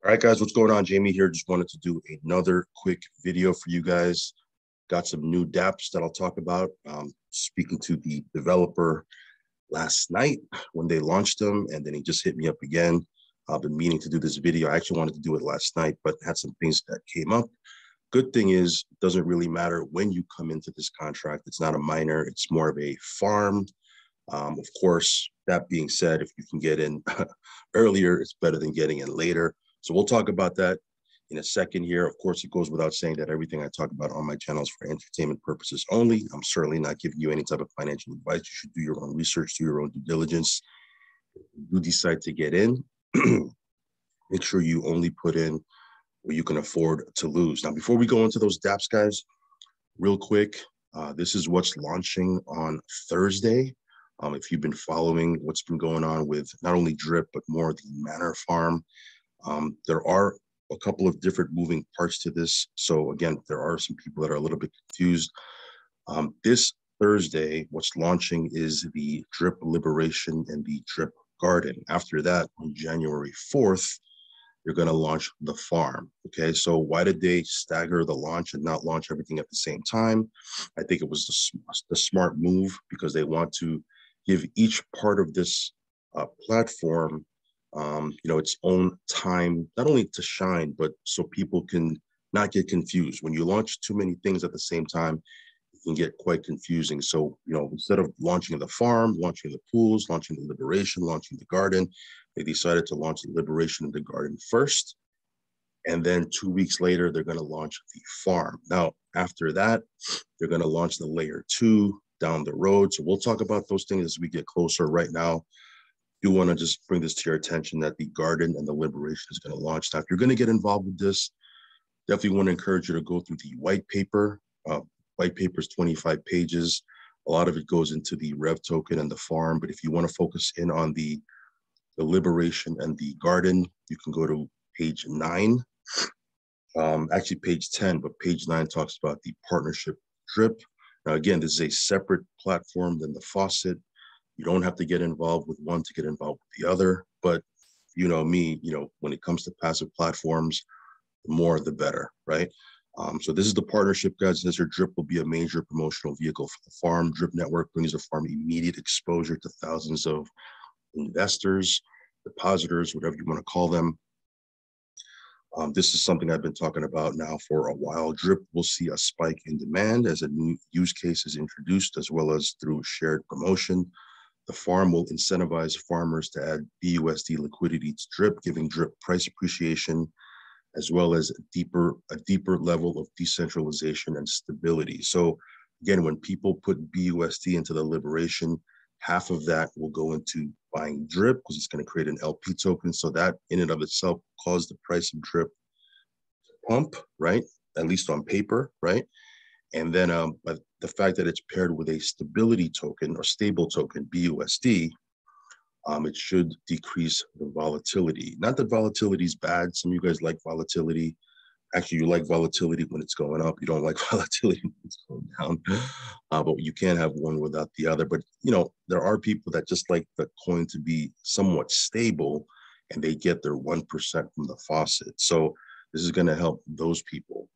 All right, guys, what's going on? Jamie here. Just wanted to do another quick video for you guys. Got some new dApps that I'll talk about. Speaking to the developer last night when they launched them, and then he just hit me up again. I've been meaning to do this video. I actually wanted to do it last night, but had some things that came up. Good thing is, it doesn't really matter when you come into this contract. It's not a miner. It's more of a farm. Of course, that being said, if you can get in earlier, it's better than getting in later. So we'll talk about that in a second here. Of course, it goes without saying that everything I talk about on my channel is for entertainment purposes only. I'm certainly not giving you any type of financial advice. You should do your own research, do your own due diligence. If you decide to get in, make sure you only put in what you can afford to lose. Now, before we go into those dApps, guys, real quick, this is what's launching on Thursday. If you've been following what's been going on with not only Drip, but more the Manor Farm, there are a couple of different moving parts to this. So again, there are some people that are a little bit confused. This Thursday, what's launching is the Drip Liberation and the Drip Garden. After that, on January 4th, you're going to launch the farm. Okay, so why did they stagger the launch and not launch everything at the same time? I think it was the smart move because they want to give each part of this platform its own time, not only to shine, but so people can not get confused. When you launch too many things at the same time, it can get quite confusing. So, instead of launching the farm, launching the pools, launching the liberation, launching the garden, they decided to launch the liberation and the garden first. And then 2 weeks later, they're going to launch the farm. Now, after that, they're going to launch the layer 2 down the road. So we'll talk about those things as we get closer. Right now, do want to just bring this to your attention that the garden and the liberation is going to launch. Now, if you're going to get involved with this, definitely want to encourage you to go through the white paper. White paper is 25 pages. A lot of it goes into the rev token and the farm. But if you want to focus in on the liberation and the garden, you can go to page 9. Actually, page 10, but page 9 talks about the partnership Drip. Now, again, this is a separate platform than the faucet. You don't have to get involved with one to get involved with the other. But you know me, when it comes to passive platforms, the more the better, right? So this is the partnership, guys. This year, Drip will be a major promotional vehicle for the farm. Drip Network brings the farm immediate exposure to thousands of investors, depositors, whatever you want to call them. This is something I've been talking about now for a while. Drip will see a spike in demand as a new use case is introduced, as well as through shared promotion. The farm will incentivize farmers to add BUSD liquidity to Drip, giving Drip price appreciation, as well as a deeper level of decentralization and stability. So again, when people put BUSD into the liberation, half of that will go into buying Drip because it's going to create an LP token. So that in and of itself caused the price of Drip to pump, right? At least on paper, right? And then but the fact that it's paired with a stability token or stable token, BUSD, it should decrease the volatility. Not that volatility is bad. Some of you guys like volatility. Actually, you like volatility when it's going up. You don't like volatility when it's going down. But you can't have one without the other. But, there are people that just like the coin to be somewhat stable, and they get their 1% from the faucet. So this is going to help those people.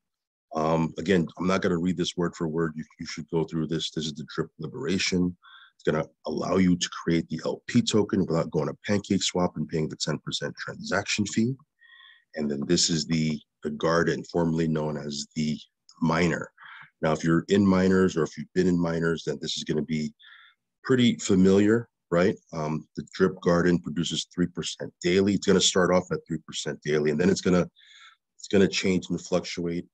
Again, I'm not going to read this word for word. You should go through this. This is the Drip Liberation. It's going to allow you to create the LP token without going to Pancake Swap and paying the 10% transaction fee. And then this is the garden, formerly known as the miner. Now, if you're in miners or if you've been in miners, then this is going to be pretty familiar, right? The Drip Garden produces 3% daily. It's going to start off at 3% daily, and then it's going to change and fluctuate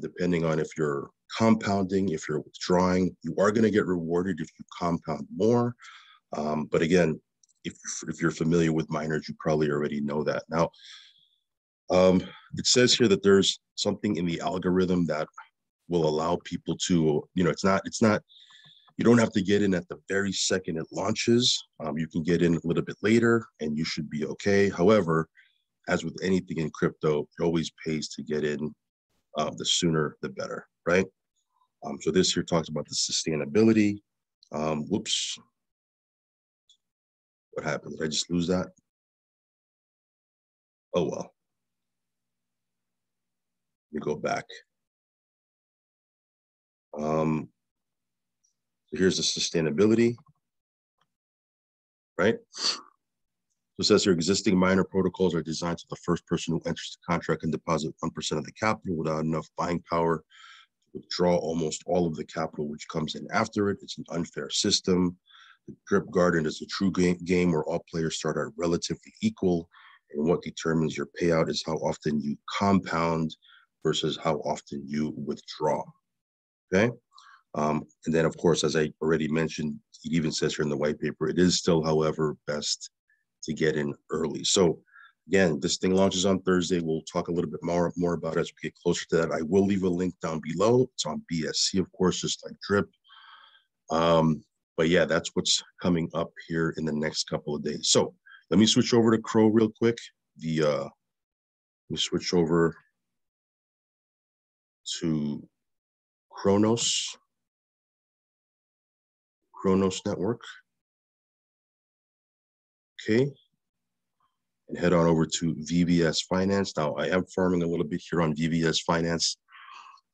depending on if you're compounding, if you're withdrawing. You are going to get rewarded if you compound more. But again, if you're familiar with miners, you probably already know that. Now, it says here that there's something in the algorithm that will allow people to, it's not, you don't have to get in at the very second it launches. You can get in a little bit later and you should be okay. However, as with anything in crypto, it always pays to get in the sooner, the better, right? So this here talks about the sustainability. Whoops. What happened? Did I just lose that? Oh, well. Let me go back. So here's the sustainability, right? So it says here, existing miner protocols are designed so the first person who enters the contract can deposit 1% of the capital without enough buying power to withdraw almost all of the capital which comes in after it. It's an unfair system. The drip garden is a true game where all players start out relatively equal, and what determines your payout is how often you compound versus how often you withdraw, okay? And then, of course, as I already mentioned, it even says here in the white paper, it is still, however, best to get in early. So again, this thing launches on Thursday. We'll talk a little bit more about it as we get closer to that. I will leave a link down below. It's on BSC, of course, just like Drip. But yeah, that's what's coming up here in the next couple of days. So let me switch over to Crow real quick. Let me switch over to Cronos network. Okay. And head on over to VBS Finance. Now, I am farming a little bit here on VBS Finance.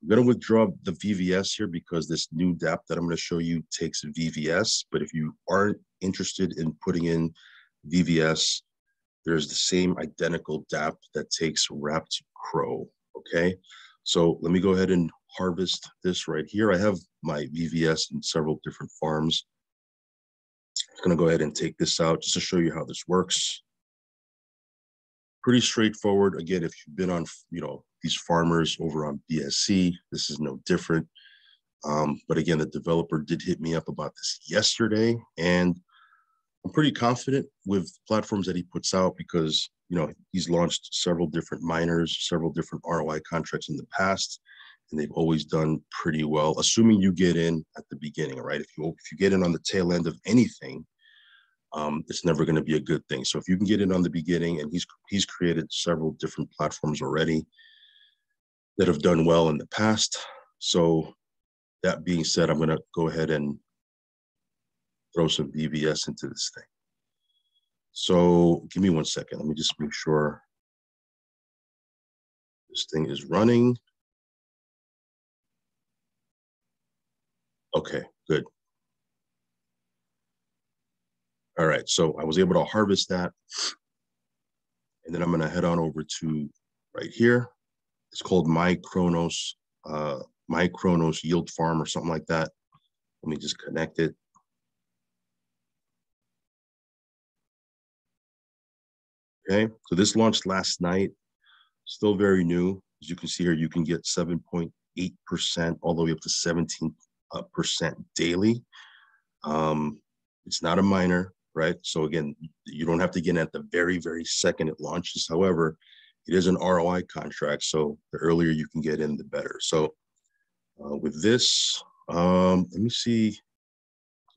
I'm going to withdraw the VVS here because this new DApp that I'm going to show you takes VVS. But if you aren't interested in putting in VVS, there's the same identical DApp that takes wrapped Crow, okay? So let me go ahead and harvest this right here. I have my VVS in several different farms. I'm going to go ahead and take this out just to show you how this works. Pretty straightforward. Again, if you've been on, these farmers over on BSC, this is no different. But again, the developer did hit me up about this yesterday, and I'm pretty confident with platforms that he puts out because, he's launched several different miners, several different ROI contracts in the past, and they've always done pretty well, assuming you get in at the beginning, right? If you get in on the tail end of anything, it's never going to be a good thing. So if you can get in on the beginning, and he's created several different platforms already that have done well in the past. So that being said, I'm going to go ahead and throw some VBS into this thing. So give me 1 second. Let me just make sure this thing is running. Okay, good. All right, so I was able to harvest that. And then I'm going to head on over to right here. It's called My Cronos Yield Farm or something like that. Let me just connect it. Okay, so this launched last night, still very new. As you can see here, you can get 7.8% all the way up to 17% daily. It's not a miner, right? So again, you don't have to get in at the very, very second it launches. However, it is an ROI contract, so the earlier you can get in, the better. So with this, let me see.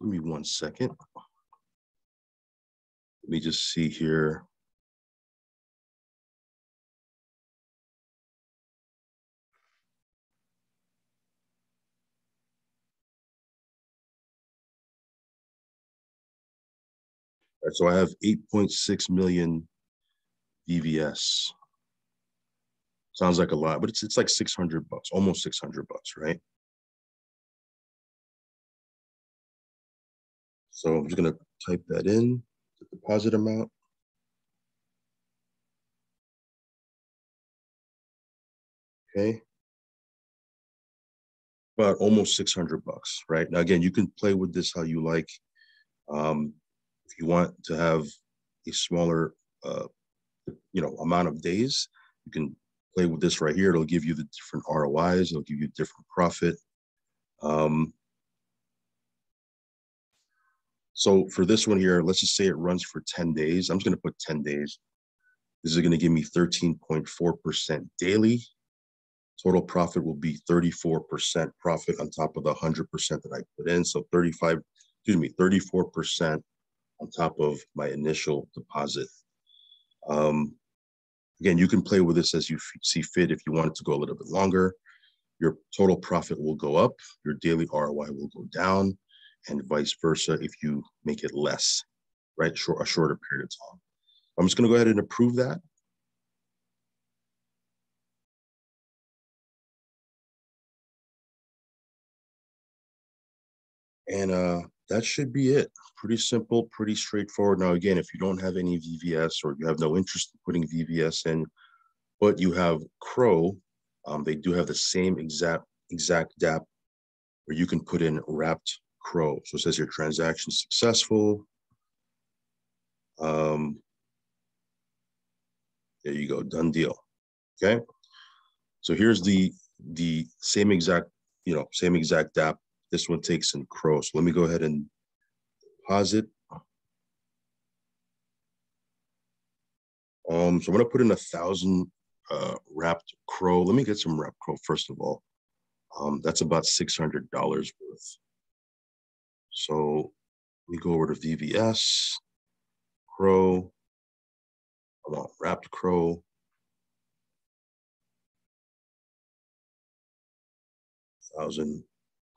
Give me 1 second. Let me just see here. All right, so I have 8.6 million VVS. Sounds like a lot, but it's like 600 bucks, almost 600 bucks, right? So I'm just gonna type that in, the deposit amount. Okay. About almost 600 bucks, right? Now, again, you can play with this how you like. If you want to have a smaller, amount of days, you can play with this right here. It'll give you the different ROIs. It'll give you different profit. So for this one here, let's just say it runs for 10 days. I'm just going to put 10 days. This is going to give me 13.4% daily. Total profit will be 34% profit on top of the 100% that I put in. So 34% on top of my initial deposit. Again, you can play with this as you see fit. If you want it to go a little bit longer, your total profit will go up, your daily ROI will go down, and vice versa if you make it less, right? A shorter period of time. I'm just going to go ahead and approve that. And that should be it. Pretty simple, pretty straightforward. Now, again, if you don't have any VVS or you have no interest in putting VVS in, but you have Crow, they do have the same exact DApp where you can put in wrapped Crow. So it says your transaction successful. There you go, done deal. Okay. So here's the same exact, same exact DApp. This one takes in Crow. So let me go ahead and pause it. So I'm gonna put in 1,000 wrapped Crow. Let me get some wrapped Crow first of all. That's about $600 worth. So we go over to VVS, Crow. I want wrapped Crow. 1,000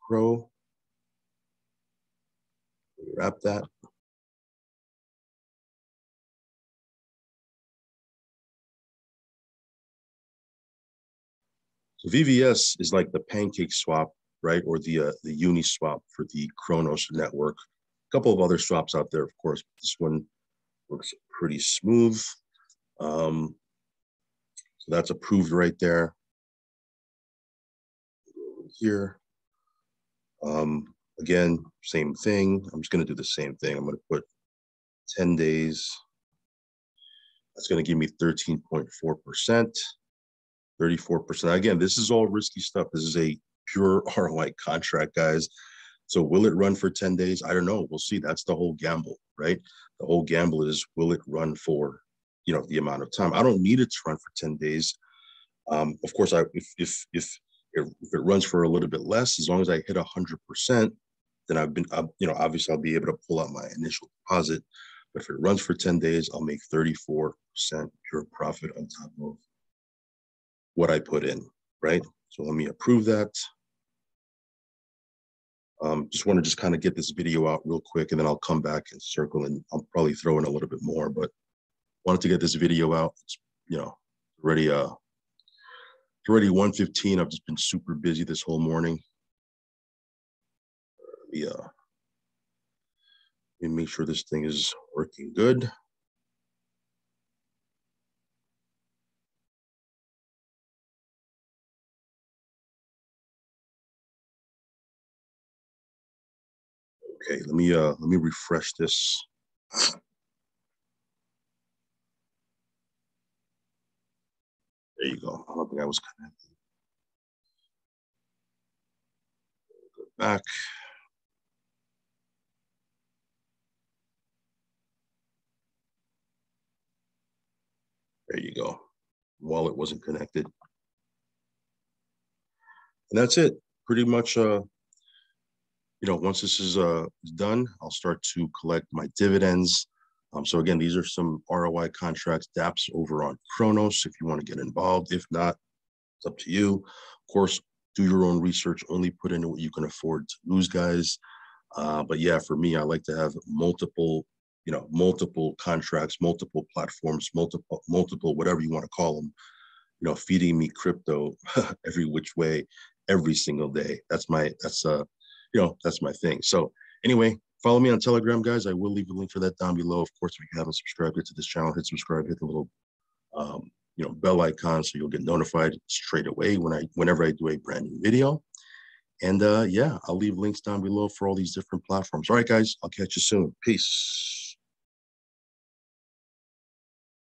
Crow. Wrap that. So VVS is like the pancake swap, right? Or the uni swap for the Cronos network. A couple of other swaps out there, of course. This one looks pretty smooth. So that's approved right there. Here. Again, same thing. I'm just going to do the same thing. I'm going to put 10 days. That's going to give me 13.4%, 34%. Again, this is all risky stuff. This is a pure ROI contract, guys. So will it run for 10 days? I don't know. We'll see. That's the whole gamble, right? The whole gamble is, will it run for, the amount of time? I don't need it to run for 10 days. Of course, if it runs for a little bit less, as long as I hit 100%, then obviously I'll be able to pull out my initial deposit. But if it runs for 10 days, I'll make 34% pure profit on top of what I put in, right? So let me approve that. Just want to kind of get this video out real quick, and then I'll come back and circle, and I'll probably throw in a little bit more, but wanted to get this video out. It's, already 1:15. I've just been super busy this whole morning. Let me make sure this thing is working good. Okay, let me refresh this. There you go. I don't think I was connected. Go back. There you go. Wallet wasn't connected. And that's it. Pretty much, once this is done, I'll start to collect my dividends. So again, these are some ROI contracts, DApps over on Cronos if you want to get involved. If not, it's up to you. Of course, do your own research. Only put in what you can afford to lose, guys. But yeah, for me, I like to have multiple contracts, multiple platforms, multiple, whatever you want to call them, feeding me crypto every which way, every single day. That's my thing. So anyway, follow me on Telegram, guys. I will leave a link for that down below. Of course, if you haven't subscribed to this channel, hit subscribe, hit the little, bell icon so you'll get notified straight away whenever I do a brand new video. And yeah, I'll leave links down below for all these different platforms. All right, guys, I'll catch you soon. Peace.